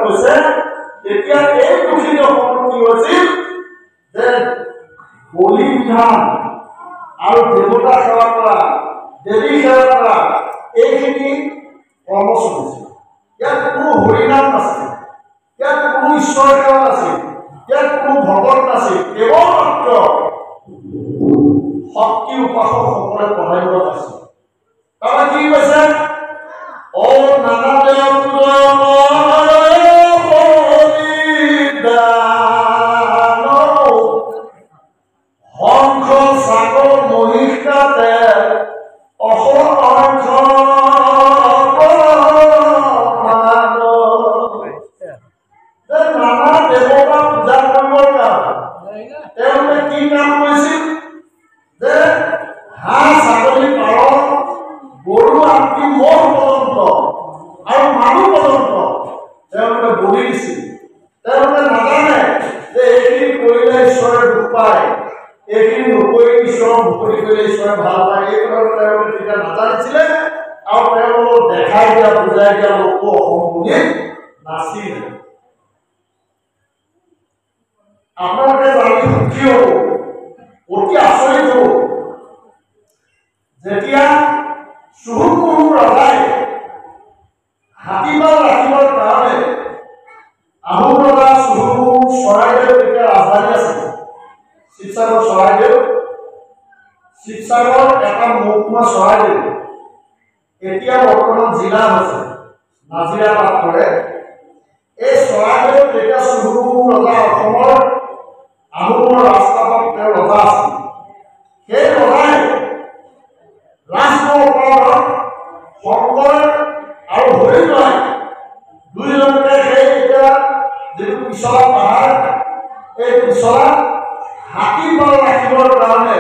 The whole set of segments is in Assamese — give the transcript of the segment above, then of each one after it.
কৈছে তেতিয়া এই পুথিত কি হৈছিল যে বলি বিধান আৰু দেৱতা সেৱা কৰা দেৱী সেৱা কৰা এইখিনি কৰ্ম চলিছিল। ইয়াত কোনো হৰিনাম নাছিল, ইয়াত কোনো ঈশ্বৰ সেৱা নাছিল, ইয়াত কোনো ভগত নাছিল, কেৱল মাত্ৰ শক্তি উপাসকসকলে পঢ়াইব আছিল। তাৰমানে কি কৈছে ও নানা হংস সাগৰ মহিষাতে অসংখ্য নানা দেৱতা পূজা কৰিবৰ কাৰণে তেওঁলোকে কি কাম কৰিছিল যে হাঁহ ছাগলী পাৰ গৰু আনকি মহ পৰ্যন্ত আৰু মানুহ পৰ্যন্ত তেওঁলোকে বলি দিছিল। তেওঁলোকে নাজানে যে এইখিনি কৰিলে ঈশ্বৰে দুখ পায়, এইখিনি নকৰি ঈশ্বৰৰ মুকলি কৰিলে ঈশ্বৰে ভাল পায়। এই কথাটো তেওঁলোকে তেতিয়া নাজানিছিলে আৰু তেওঁলোকক দেখাই দিয়া বুজাই দিয়া লোকো অসম্পূৰ্ণ নাছিল। আপোনালোকে জানি সুখী হ'ব, অতি আচৰিত হ'ব যেতিয়া চুহুমুহু ৰজাই হাতীপাল ৰাখিবৰ কাৰণে আহোম ৰজা চুহুমুহু চৰাইদেউ তেতিয়া ৰাজধানী আছিল শিৱসাগৰ চৰাইদেউ। শিৱসাগৰ এটা মহকুমা চৰাইদেউ এতিয়া বৰ্তমান জিলা হৈছে নাজিৰাবাদ পৰে। এই চৰাইদেউ তেতিয়া চুহুমুহু ৰজা অসমৰ আহোমৰ ৰাজপাটত তেওঁ ৰজা আছিল। সেই ৰজাই ৰাজৰ ওপৰত শংকৰ আৰু হৰিদ্বাৰ দুইজনকে সেই এতিয়া যিটো পিছলা পাহাৰ এই পিছলা হাতীপাল ৰাখিবৰ কাৰণে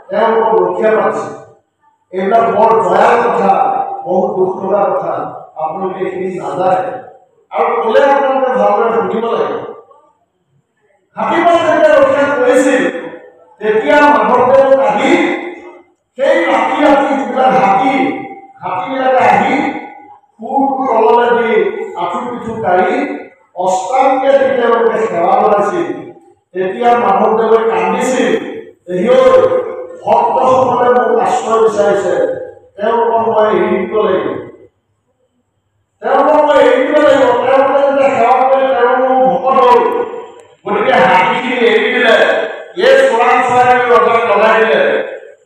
তেওঁলোকক ৰক্ষা পাইছিল। এইবিলাক বৰ দয়াৰ কথা, বহুত দুখ লগা কথা। আপোনালোকে এইখিনি নাজানে আৰু ক'লে আপোনালোকে ভালদৰে শুনিব লাগিব। হাতীপাল যেতিয়া ৰক্ষা কৰিছিল তেতিয়া মাধৱদেৱক আহি সেই ৰাতি ৰাতি যিবিলাক হাতীবিলাকে আহি সুৰটো তললৈ দি আঁঠু পিঠু কাঢ়ি অষ্টাংগে দি তেওঁলোকে সেৱা জনাইছিল। তেতিয়া মাধৱদেৱে কান্দিছিল, ভক্তসকলে মোক আশ্ৰয় বিচাৰিছে, তেওঁলোকক মই এৰি দিব লাগিব, তেওঁলোকে যেতিয়া সেৱা কৰি তেওঁলোক ভকত হ'ল। গতিকে হাতীখিনি এৰি দিলে, এই চোৰাং চৰাইদেউ ৰজাক লগাই দিলে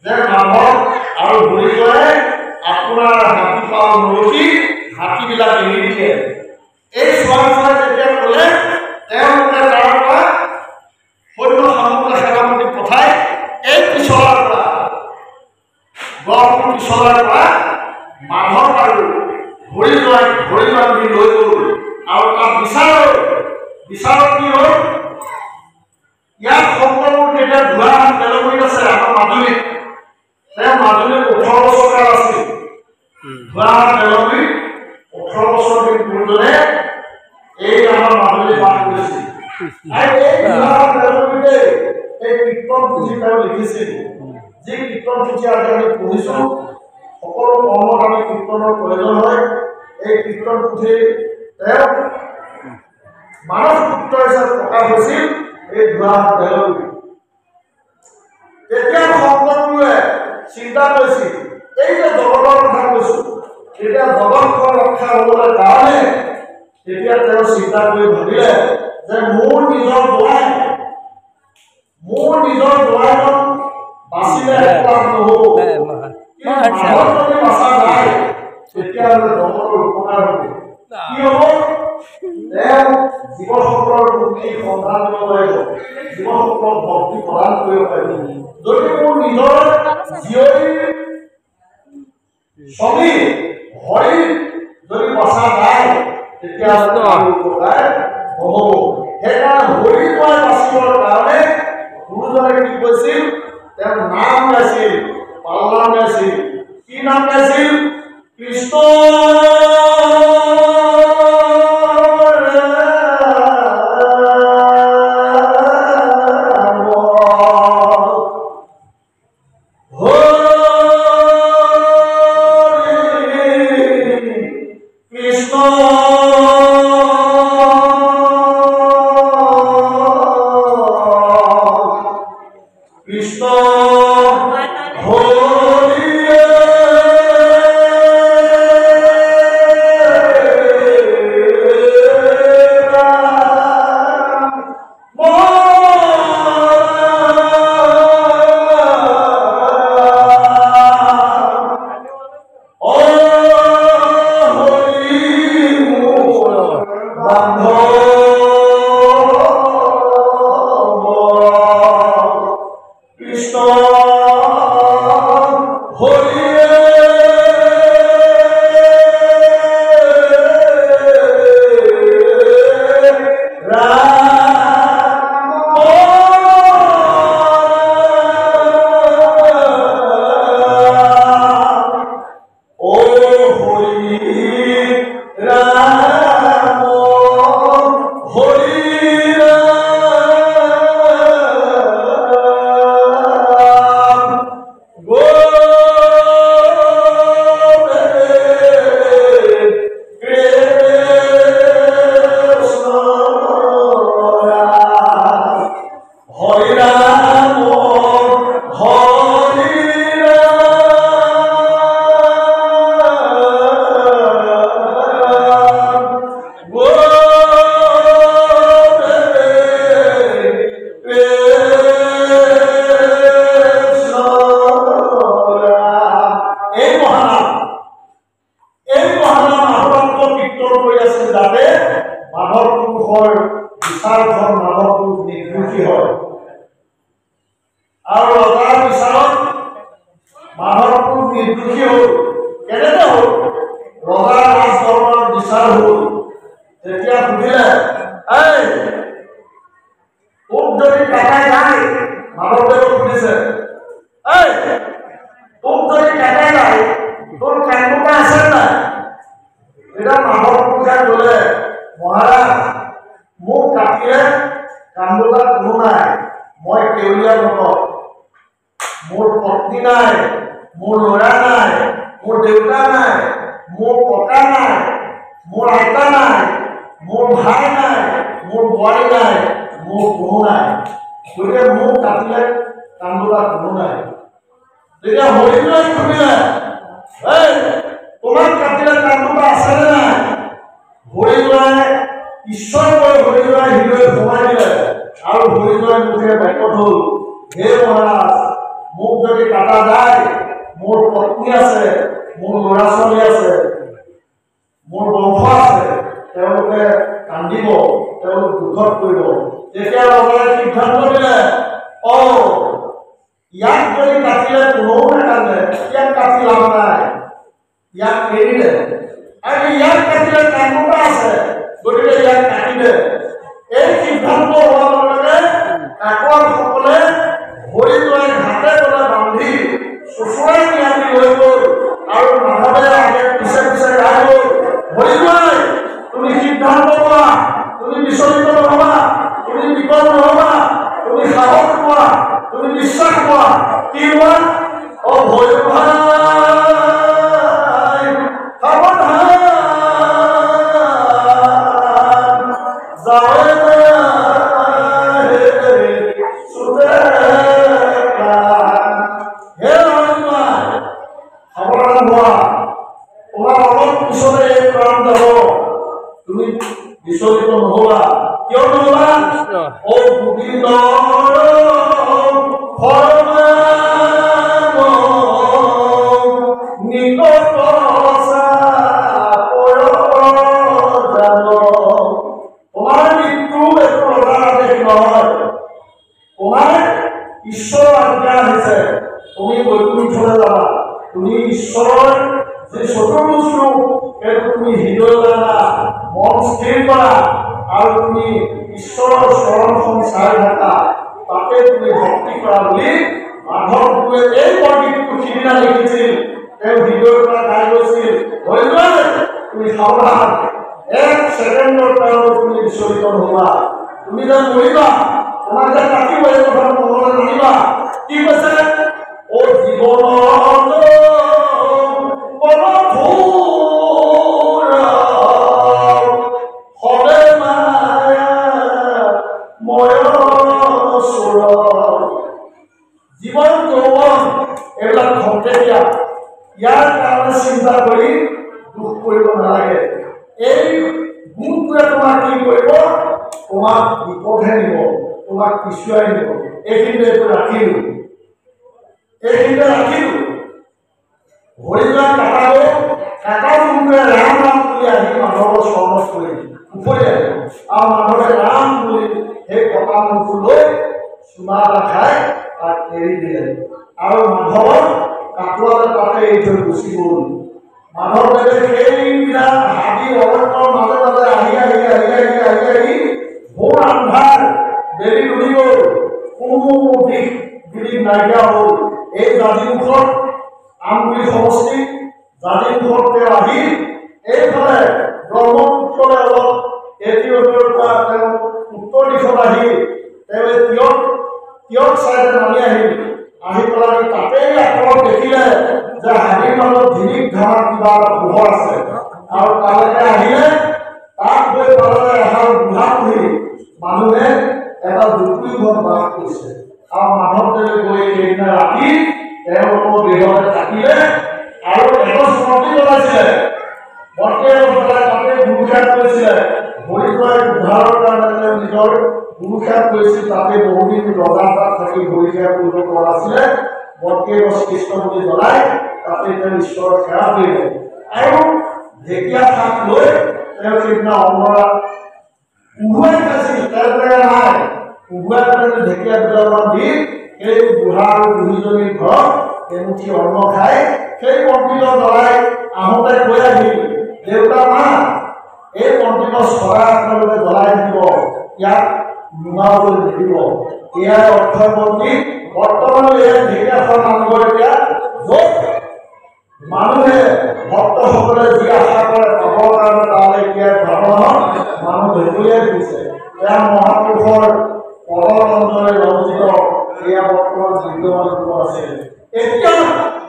যে মাধৱ আৰু হৰিদ্বাৰে আপোনাৰ হাতীপাল নৰখি হাতীবিলাক এৰি দিয়ে। এই চোৰাং চৰাই যেতিয়া ক'লে তেওঁলোকে তাৰ পৰা সৈন্য সামগ্ৰী সেনাপতি পঠাই এই পিছলাৰ পৰা গড়মূৰ পিছলাৰ পৰা মাধৱ আৰু হৰিদ্বাৰক ধৰি বান্ধি লৈ গ'ল আৰু তাত বিচাৰত কি হ'ল ইয়াত শংকৰপুৰ তেতিয়া ধোঁৱাহাট বেলগুৰিত আছে আমাৰ মাজুলীত। তেওঁ মাজুলীত 18 বছৰ কাল আছিল। ধোঁৱাহাট বেলগুৰিত 18 বছৰ দিন পূৰ্বে এই আমাৰ মাজুলী বাস কৰিছিল। আৰু এই ধোঁৱাহাট বেলগুৰিতে এই কীৰ্তন পুথি তেওঁ লিখিছিল, যি কীৰ্তন পুথি আজি আমি পঢ়িছোঁ। সকলো কৰ্মত আমি কীৰ্তনৰ প্ৰয়োজন হয়। এই কীৰ্তন পুথি তেওঁ মানৱ পুত্ৰ হিচাপে প্ৰকাশ হৈছিল এই ধোঁৱাহাট বেলগুৰিত। তেতিয়া শংকৰগুৰুৱে চিন্তা কৰিছিল, এই যে জগতৰ কথা কৈছোঁ, তেতিয়া জগতখন ৰক্ষা হ'বলৈ কাৰণে তেতিয়া তেওঁ চিন্তা কৰি ভাবিলে যে মোৰ নিজৰ দোৱাইজন বাচিলে লাভ নহ'ব, যদি বাচা যায় তেতিয়াহ'লে জগতৰ উপকাৰ হ'ব। কি হ'ব? তেওঁ জীৱসকলৰ মুক্তি সন্ধান কৰিব পাৰিব, জীৱসকলক ভক্তি প্ৰদান কৰিব পাৰিব। যদি মোৰ নিজৰ জীয়ৰীৰ স্বামী হৰি যদি বচা যায় তেতিয়াহ'লে উপকাৰ নহ'ব। সেইকাৰণে হৰিদ্বাৰ বাচিবৰ কাৰণে গুৰুজনে কি কৈছিল? তেওঁ নাম গাইছিল, পালনাম গাইছিল। কি নাম গাইছিল? কৃষ্ণ Krishna আছিল যাতে মাধৱ পুৰুষৰ বিচাৰখন মাধৱ পুৰুষ নিৰ্দোষী হয় আৰু ৰজাৰ বিচাৰত মাধৱ পুৰুষ নিৰ্দোষী হ'ল কেনেকৈ হ'ল ৰজাৰ ৰাজদৰবাৰৰ বিচাৰ হ'ল তেতিয়া সুধিলে এই তোক যদি কাটাই নাই মাধৱদেৱক সুধিছে এই তোক যদি কাটাই নাই তোৰ কান্দোতা আছে নাই এটা মাধৱ পুৰুষে ক'লে মহাৰাজ মোক কাটিলে কান্দোতা কোনো নাই মই কেউলীয়া ভকত মোৰ পত্নী নাই মোৰ ল'ৰা নাই মোৰ দেউতা নাই মোৰ ককা নাই মোৰ আইতা নাই মোৰ ভাই নাই মোৰ বোৱাৰী নাই মোৰ কোনো নাই গতিকে মোক কাটিলে কান্দোতা কোনো নাই তেতিয়া হৰিণাই সুধিলে এই তোমাক কাটিলে কান্দোতা আছেনে নাই হৰিণাই ঈশ্বৰ কৈ হৰিণাই হৃদয় সোমাই দিলে আৰু হৰিণাই মুখে বাক্য হ'ল হে মহাৰাজ মোক যদি কাটা যায় মোৰ পত্নী আছে মোৰ ল'ৰা ছোৱালী আছে মোৰ বংশ আছে তেওঁলোকে কান্দিব তেওঁলোক দুখত পৰিব তেতিয়া ৰজাই সিদ্ধান্ত দিলে ইয়াক যদি কাটিলে কোনেও নাকান্দে ইয়াক কাটি লাভ নাই ইয়াক এৰিলে আৰু ইয়াক কাটিলে কান্দোতা আছে গতিকে ইয়াক কাটিলে এই সিদ্ধান্ত হোৱাৰ লগে লগে কাকোৱাসকলে হৰিণাই ঘাটে গলে বান্ধি চোঁচৰাই নিয়াদি লৈ গ'ল আৰু মাধৱে আগে পিছে পিছে গাই গ'ল হৰিণাই তুমি সিদ্ধান্ত লোৱা তুমি বিচলিত নহবা তুমি বিকল নহবা তুমি সাহস পোৱা তুমি বিশ্বাস পোৱা কি হোৱা ভয় ভাই বিচলিত নহবা কিয় নহবা গোবিন্দ তোমাৰ মৃত্যু একো ৰজাৰ আদেশ নহয় তোমাৰ ঈশ্বৰৰ আজ্ঞা আহিছে তুমি বৈকুণ্ঠলৈ যাবা তুমি ঈশ্বৰৰ যে চতুৰ্ভুজ ৰূপ সেইটো তুমি হৃদয় জানা মন স্থিৰ কৰা আৰু তুমি ঈশ্বৰৰ চৰণখন চাই থাকা তাতে তুমি ভক্তি কৰা বুলি মাধৱদেৱে এই বৰগীতটো সিদিনা লিখিছিল তেওঁ হৃদয়ৰ পৰা গাই গৈছিল হৰিণাই তুমি সাৱধান এক ছেকেণ্ডৰ কাৰণে তুমি বিচলিত নহবা তুমি যে মৰিবা তোমাক যে কাটিব এই কথা মনলৈ নানিবা কি কৈছে জীৱনত জীৱন যৌৱন এইবিলাক খন্তেকীয়া ইয়াৰ কাৰণে চিন্তা কৰি দুখ কৰিব নালাগে এই গুণটোৱে তোমাক কি কৰিব তোমাক বিপদহে নিব তোমাক পিছুৱাই নিব এইখিনিতে ৰাখিলো হৰিণাই কাটাব কাটা গুণটোৱে ৰাম ৰাম বুলি আহি মাধৱৰ চৰণত পৰিল উফৰি আহিল আৰু মাধৱে ৰাম বুলি সেই কটা মুখটো লৈ চুমা এটা খাই তাক এৰি দিলে আৰু মাধৱৰ কাকুৱাতে তাতে এৰি থৈ গুচি গ'ল মাধৱদেৱে সেইদিনা হাবি অৰণ্যৰ মাজে মাজে আহি ভোৰ আন্ধাৰ বেলি ডুবি গ'ল কোনো দিশ বিদিশ নাইকিয়া হ'ল এই জাতিমুখত আমগুৰি সমষ্টি জাতিমুখত তেওঁ আহি এইফালে ব্ৰহ্মপুত্ৰলৈ অলপ এটিঅ'ৰ পৰা তেওঁ উত্তৰ দিশত আহি তেওঁ তিয়ক চাইডে নামি আহি পেলাই তাতেই আকৌ দেখিলে যে হাবিৰ মাজত ধিৰিক ধাৰা কিবা এটা পোহৰ আছে আৰু তালৈকে আহিলে তাত গৈ পালে এহাল বুঢ়া বুঢ়ী মানুহে এটা জুপুৰি ঘৰত বাস কৰিছে আৰু মাধৱদেৱে গৈ সেইদিনা ৰাতি তেওঁলোকৰ গৃহতে থাকিলে আৰু এগছ মন্ত্ৰী জ্বলাইছিলে মন্ত্ৰী তাতে গুৰুখ্যাত কৰিছিলে হৰিণাই উদ্ধাৰৰ কাৰণে তেওঁ নিজৰ গুৰুখ্যাত কৰিছিল তাতে বহুদিন ৰজাৰ তাত থাকি হৰিখ্যাত কৰিব পৰা নাছিলে মন্ত্ৰী গছ কৃষ্ণ বুলি জ্বলাই তাতে তেওঁ ঈশ্বৰৰ সেৱা কৰিলে আৰু ঢেকীয়া শাক লৈ তেওঁ সেইদিনা অন্নৰা উভয় খাইছিল তেওঁলোকে নাই উভয় ঢেকীয়া দুডালমান দি সেই বুঢ়া আৰু বুঢ়ীজনীৰ ঘৰত এমুঠি অন্ন খাই সেই কণ্টিত জ্বলাই আহোঁতে কৈ আহিল দেউতা মা এই কণ্টিত চৰাই আপোনালোকে জ্বলাই দিব ইয়াক নুমাবলৈ নিদিব ইয়াৰ অৰ্থ কি বৰ্তমান এই ঢেকীয়াখোৱা নামঘৰ এতিয়া য'ত মানুহে ভক্তসকলে যি আশা কৰে পাবৰ কাৰণে তালৈ এতিয়া ভ্ৰমণত মানুহ ভেকুলীয়াই দিছে এয়া মহাপুৰুষৰ পদতন্ত্ৰৰে ৰঞ্জিত এয়া বৰ্তমান বিদ্যমান ৰূপত আছে এতিয়া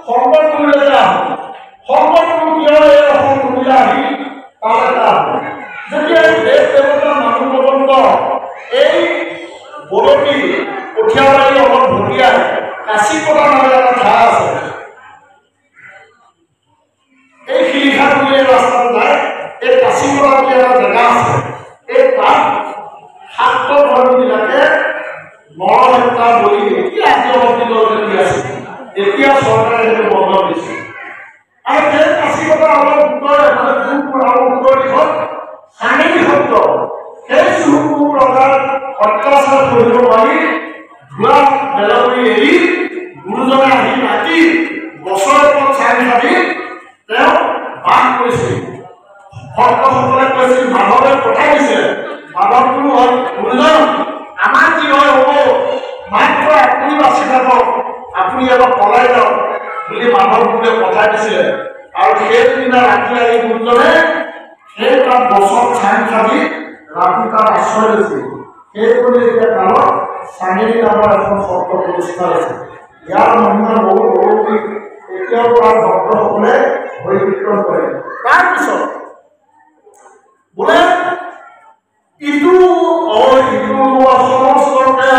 সংকটলৈ সংকটটো কিয় এই অসম ভূমিলৈ আহি তালৈ যেতিয়া দেশ দেৱতাৰ মানুহ প্ৰবন্ধ এই বৰতি কঠিয়াবাৰী অলপ ভটিয়াই কাশীকটা নামেৰে এটা ঠাই আছে এই শিলিখা বুলি ৰাস্তাটো যায় এই কাশীকটা বুলি এটা জেগা আছে এই তাত শাক্ত ধৰ্মীবিলাকে নৰহত্যা বলি এতিয়া আজি অলপ দিনলৈকে দি আছে এতিয়া চৰকাৰে সেইটো বন্ধ দিছে আৰু সেই কাশীকটা অলপ উত্তৰ উত্তৰ দিশত চানেকি সত্ৰ সেই চুহুকুৰ ৰজাৰ অত্যাচাৰ কৰিব নোৱাৰি ধোৱা বেলগুৰি এৰি গুৰুজনে আহি ৰাতি গছৰ ওপৰত চাই সাজি তেওঁ বাস কৰিছিল ভক্তসকলে কৈছিল মাধৱে পঠাই দিছে মাধৱটো হ'ল গুৰুজন আমাৰ কি হয় হ'ব মাত্ৰ আপুনি বাচি থাকক আপুনি এবাৰ পলাই যাওক বুলি মাধৱটোৱে পঠাই দিছিলে আৰু সেইদিনা ৰাতি আহি গুৰুজনে সেই তাত গছত চাই সাজি ৰাতি তাত আশ্ৰয় লৈছিল সেইবুলি এতিয়া কালত চাঙেৰী নামৰ এখন সত্ৰ প্ৰতিষ্ঠা হৈছে ইয়াৰ মহিমা বহু অলৌকিক এতিয়াও তাৰ ভক্তসকলে হৰিকীৰ্তন কৰে তাৰপিছত বোলে ইটো সমস্তকে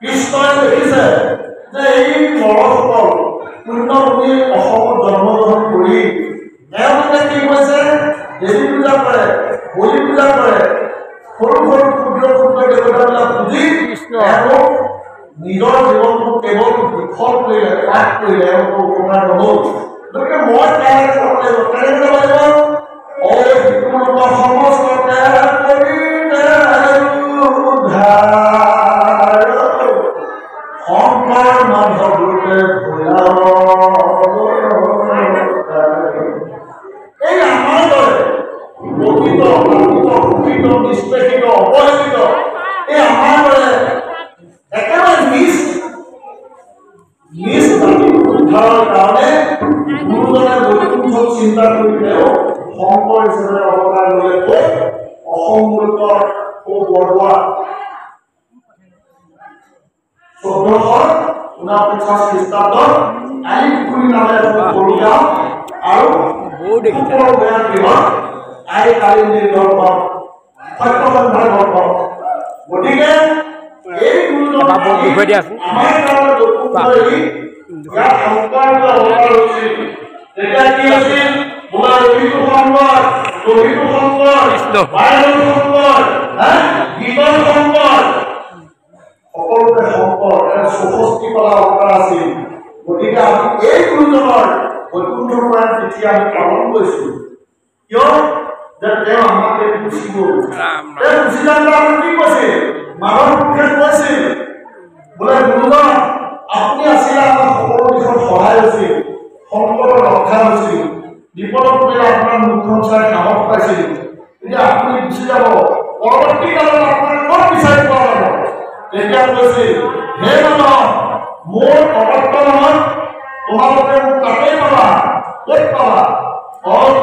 কৃষ্ণই দেখিছে যে এই নৰসকল পুণ্যভূমি অসমত জন্মগ্ৰহণ কৰি তেওঁলোকে কি কৈছে দেৱী পূজা কৰে বলি পূজা কৰে সৰু সৰু ক্ষুদ্ৰ ক্ষুদ্ৰ দেৱতাবিলাক পুজি তেওঁলোক নিজৰ জীৱনটো কেৱল বিফল কৰিলে পাঠ কৰিলে উপকাৰ নহ'ল গতিকে মই কেনেকৈ যাব লাগিব সমস্তকে শংকৰ মাধৱৰূপে এই আমাৰ দৰে প্ৰকৃত প্ৰকৃত নিষ্পেষিত অৱহেলিত এই আমাৰ দৰে একেবাৰে নিজ জাতি উদ্ধাৰৰ কাৰণে গুৰুজনে বৈকুণ্ঠক চিন্তা কৰি তেওঁ শংকৰ হিচাপে অৱতাৰ ল'লে কৈ অসমূৰ্তৰ বৰদোৱা 1449 খ্ৰীষ্টাব্দত আলিপুখুৰী নামে এখন সৰু গাঁও আৰু আই কালিন্দীৰ গল্প সত্যসন্ধাৰ গল্প গতিকে এই গুৰুজন আমাৰ কাৰণে ইয়াত সংস্কাৰটো অৱতাৰ হৈছিল তেতিয়া কি আছিল বোলা ৰবিটো শংকৰ বায়ুৰ শংকৰ গীতৰ শংকৰ সকলোতে শংকৰ চৌষষ্ঠি কলা অৱতাৰ আছিল গতিকে আমি এই গুৰুজনৰ বৈকুণ্ঠ পুৰাণ তিথি আমি পালন কৰিছো কিয় যে তেওঁ আমাক গুচি গ'ল তেওঁ গুচি যাওঁতে আমি কি কৈছিল মাধৱ মুখে কৈছিল বোলে গুৰুজন আপুনি আছিলে আমাৰ সকলো দিশত সহায় হৈছিল সংকটৰ ৰক্ষা হৈছিল বিপদত পৰিলে আপোনাৰ মুখখন চাই সাহস পাইছিল এতিয়া আপুনি গুচি যাব পৰৱৰ্তী কালত আপোনাৰ ক'ত বিচাৰি পোৱা যাব তেতিয়া কৈছিল হে মানৱ মোৰ অৱৰ্তমানত তোমালোকে মোক তাতেই পাবা ক'ত পাবা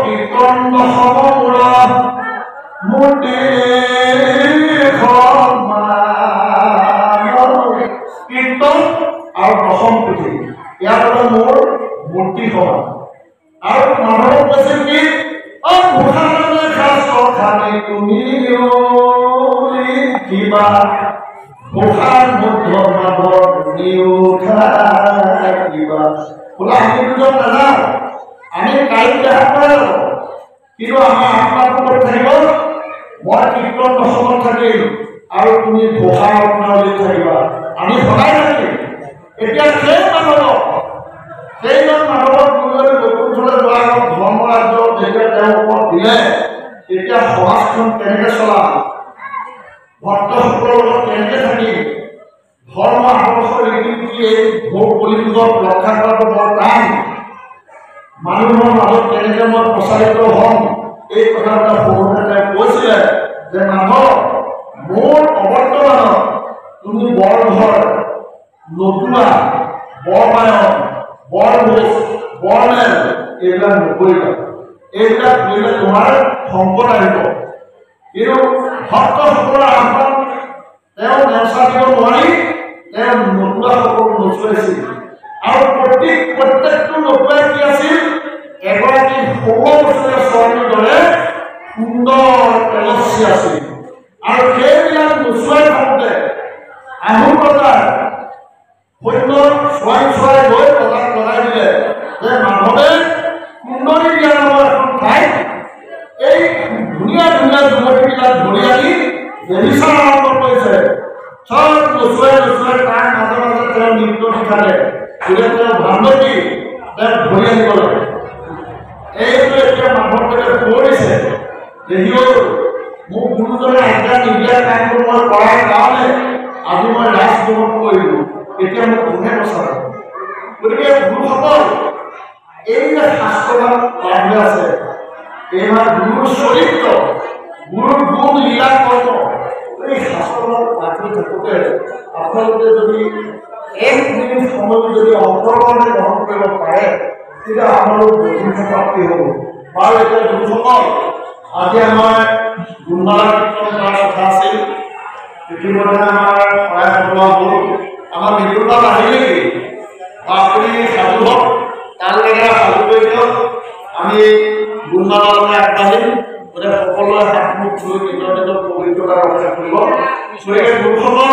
কীৰ্তন সমমূৰত মোৰ কীৰ্তন আৰু দশম পুথি ইয়াৰ পৰা মোৰ মূৰ্তি সমান আৰু মাধৱক কৈছিল কি তুমি কিবা ঘোষাৰ মধ্য মাধৱ কিবা বোলা আমি দুজন নাযাওঁ আমি কাইক দেখা কৰে কিন্তু আমাৰ আত্মাটো ক'ত থাকিব মই কীৰ্তন দশমত থাকিম আৰু তুমি ঘোষা ৰত্নাৱলী থাকিবা আমি সদায় থাকিম এতিয়া সেইজন মানুহক যদি নতুন চলে যোৱা ধৰ্ম ৰাজ্য যেতিয়া তেওঁৰ ওপৰত দিলে তেতিয়া সমাজখন কেনেকৈ চলাম ভক্তসকলৰ লগত কেনেকৈ থাকিম ধৰ্ম আদৰ্শ ৰীতি নীতি এই ভোগ কলিযুগত ৰক্ষা কৰাটো বৰ টান মানুহৰ মাজত কেনেকৈ মই প্ৰচাৰিত হ'ম এই কথাটা বহুতে কৈছিলে যে মানুহ মোৰ অৱৰ্তমানত তুমি বৰঘৰ নতুবা বৰমায়ন বৰভোজ বৰমেল এইবিলাক নকৰিবা এইবিলাক কৰিলে তোমাৰ সংকট আহিব কিন্তু ভক্তসকলৰ আহ্বান তেওঁ নেওচা দিব নোৱাৰি তেওঁ নতুবাসকলক নচুৱাইছিল আৰু প্ৰত্যেকটো নতুৱাই কি আছিল এগৰাকী 16 বছৰীয়া ছোৱালীৰ দৰে সুন্দৰ তেজস্বী আছিল আৰু সেইবিলাক নচুৱাই থাকোঁতে আহোম ৰজাৰ সৈন্য চোৱাই গৈ ৰজাক লগাই দিলে যে মাধৱে সুন্দৰী বিয়া নামৰ এখন ঠাইত এই ধুনীয়া ধুনীয়া যুৱতীবিলাক ধৰি আনি ব্যভিচাৰ আৰম্ভ কৰিছে চব নচুৱাই তাৰ মাজে মাজে তেওঁ নৃত্য শিকালে গতিকে তেওঁ ভাণ্ডৱী তেওঁক ধৰি আনিব লাগে এইটো এতিয়া মাধৱদেৱে কৰিছে দেখিও মোক গুৰুজনে আজ্ঞা নিদিয়াৰ কামটো মই কৰাৰ কাৰণে আজি মই ৰাজভোগ কৰিলোঁ এতিয়া মোক কোনে বচাব গতিকে গুৰুসকল এই যে শাস্ত্ৰভাগ লাভ হৈ আছে এইভাগ গুৰুৰ চৰিত্ৰ গুৰুৰ গুণ লীলা কৰ্ম এই শাস্ত্ৰভাগ পাঠি থাকোঁতে আপোনালোকে যদি 1 মিনিট সময় যদি অন্তৰ্কৰণে গ্ৰহণ কৰিব পাৰে তেতিয়া আপোনালোক বৈকুণ্ঠ প্ৰাপ্তি হ'ব বাৰু এতিয়া গুৰুসকল আজি আমাৰ গুণমালা কীৰ্তন কৰাৰ কথা আছিল ইতিমধ্যে আমাৰ শৰাই আগবঢ়োৱা হ'ল আমাৰ মৃত্যুকাল আহিল নেকি আপুনি সাধু হওক তাৰ লাগে সাধু কৰি দিয়ক আমি গুণমালালৈ আগবাঢ়িম গতিকে সকলোৱে হাত মুখ ধুই নিজৰ নিজৰ পবিত্ৰতা ৰক্ষা কৰিব গতিকে গুৰুসকল